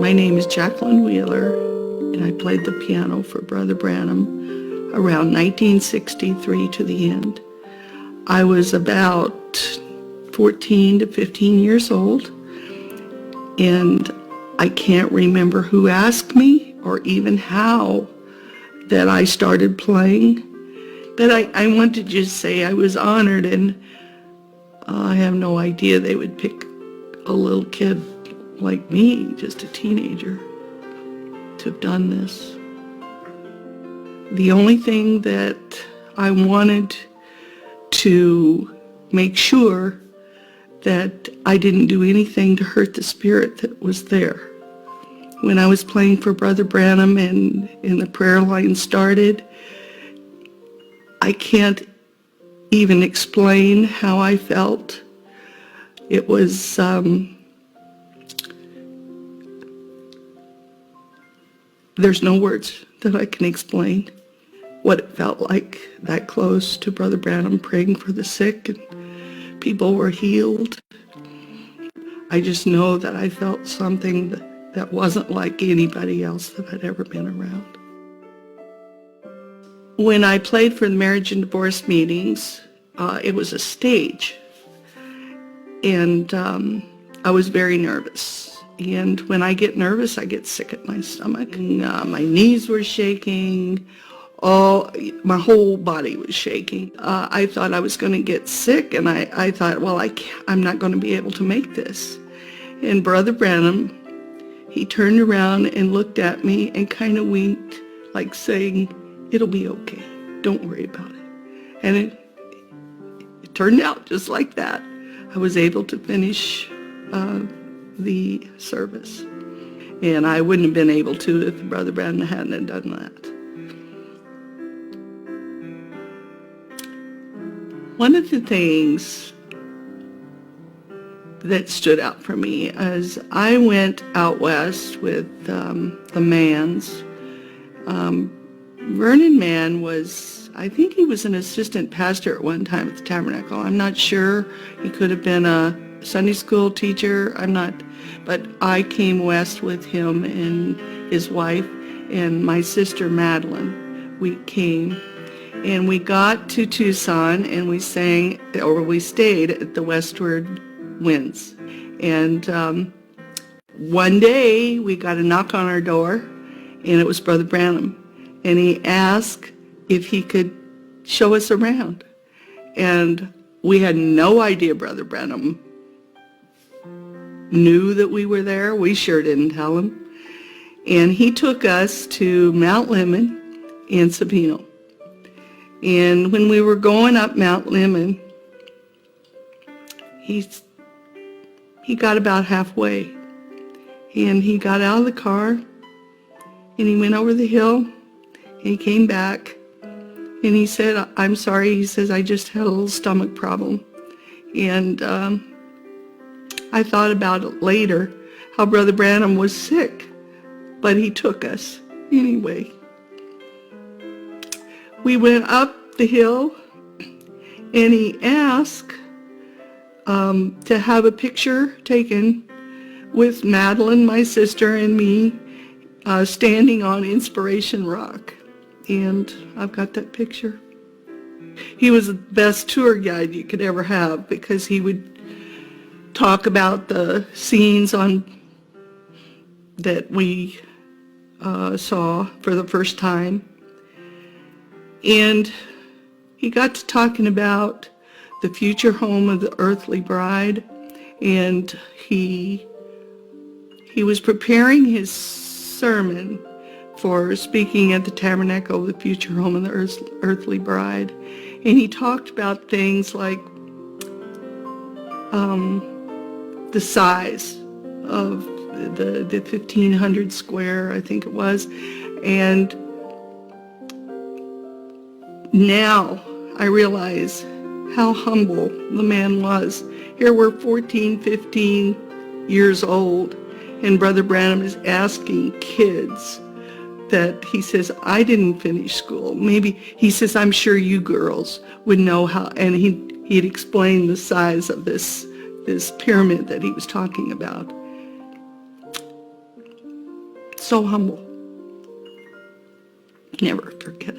My name is Jacqueline Wheeler, and I played the piano for Brother Branham around 1963 to the end. I was about 14 to 15 years old, and I can't remember who asked me or even how that I started playing, but I want to just say I was honored, and I have no idea they would pick a little kid like me, just a teenager, to have done this. The only thing that I wanted to make sure that I didn't do anything to hurt the spirit that was there. When I was playing for Brother Branham and the prayer line started, I can't even explain how I felt. It was there's no words that I can explain what it felt like that close to Brother Branham praying for the sick and people were healed. I just know that I felt something that wasn't like anybody else that I'd ever been around. When I played for the marriage and divorce meetings, it was a stage, and I was very nervous. And when I get nervous, I get sick at my stomach. And, my knees were shaking. My whole body was shaking. I thought I was going to get sick, and I thought, well, I'm not going to be able to make this. And Brother Branham, he turned around and looked at me and kind of winked, like saying, it'll be okay. Don't worry about it. And it turned out just like that. I was able to finish the service. And I wouldn't have been able to if Brother Branham hadn't done that. One of the things that stood out for me is I went out west with the Manns. Vernon Mann was, I think he was an assistant pastor at one time at the Tabernacle. I'm not sure. He could have been a Sunday school teacher. I'm not, but I came west with him and his wife and my sister Madeline. We came and we got to Tucson and we sang, or we stayed at the Westward Winds. And one day we got a knock on our door, and it was Brother Branham. And he asked if he could show us around. And we had no idea Brother Branham knew that we were there. We sure didn't tell him. And he took us to Mount Lemmon and Sabino. And when we were going up Mount Lemmon, he got about halfway. And he got out of the car, and he went over the hill, and he came back, and he said, I'm sorry, he says, I just had a little stomach problem. And I thought about it later, how Brother Branham was sick, but he took us anyway. We went up the hill, and he asked to have a picture taken with Madeline, my sister, and me standing on Inspiration Rock. And I've got that picture. He was the best tour guide you could ever have, because he would talk about the scenes that we saw for the first time. And he got to talking about the future home of the earthly bride, and he was preparing his sermon for speaking at the Tabernacle of the future home of the earthly bride. And he talked about things like the size of the 1,500 square, I think it was. And now I realize how humble the man was. Here we're 14, 15 years old, and Brother Branham is asking kids that, he says, I didn't finish school. Maybe, he says, I'm sure you girls would know how, and he'd explain the size of this pyramid that he was talking about. so humble. Never forget